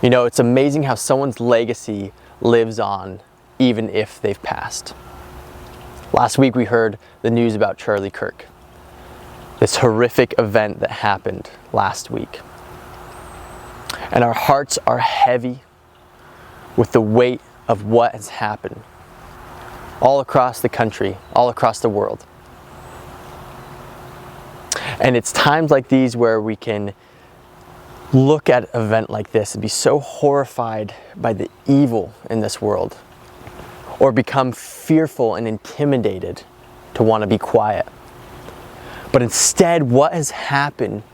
You know, it's amazing how someone's legacy lives on even if they've passed. Last week we heard the news about Charlie Kirk, this horrific event that happened last week. And our hearts are heavy with the weight of what has happened all across the country, all across the world. And it's times like these where we can look at an event like this and be so horrified by the evil in this world, or become fearful and intimidated to want to be quiet. But instead, what has happened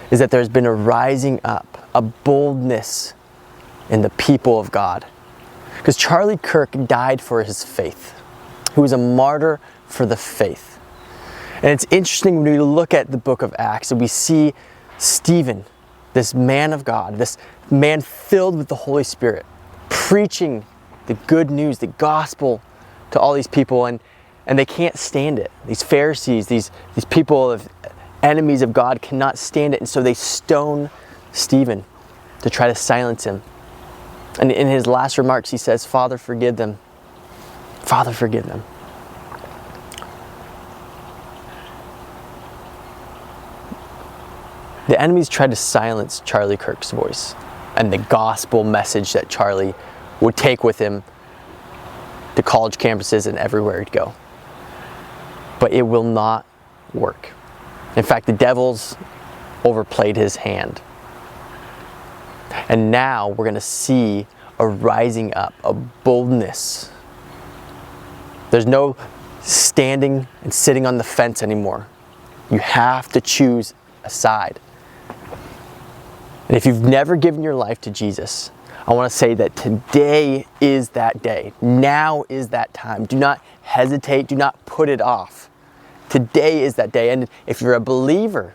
is that there's been a rising up, a boldness in the people of God. Because Charlie Kirk died for his faith. He was a martyr for the faith. And it's interesting when we look at the book of Acts and we see Stephen, this man of God, this man filled with the Holy Spirit, preaching the good news, the gospel to all these people, and they can't stand it. These Pharisees, these people of enemies of God cannot stand it, and so they stone Stephen to try to silence him. And in his last remarks, he says, "Father, forgive them. Father, forgive them." The enemies tried to silence Charlie Kirk's voice and the gospel message that Charlie would take with him to college campuses and everywhere he'd go. But it will not work. In fact, the devil's overplayed his hand. And now we're going to see a rising up, a boldness. There's no standing and sitting on the fence anymore. You have to choose a side. And if you've never given your life to Jesus, I want to say that today is that day. Now is that time. Do not hesitate. Do not put it off. Today is that day. And if you're a believer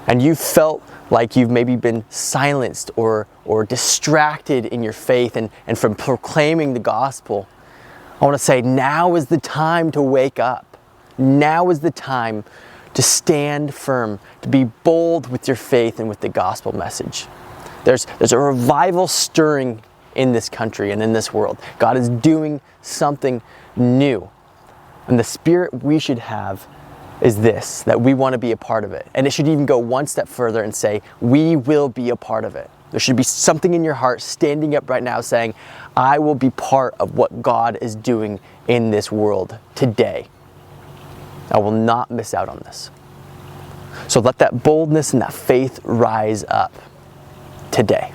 and you felt like you've maybe been silenced or distracted in your faith and from proclaiming the gospel, I want to say now is the time to wake up. Now is the time to stand firm, to be bold with your faith and with the gospel message. There's a revival stirring in this country and in this world. God is doing something new. And the spirit we should have is this, that we want to be a part of it. And it should even go one step further and say, we will be a part of it. There should be something in your heart standing up right now saying, I will be part of what God is doing in this world today. I will not miss out on this. So let that boldness and that faith rise up today.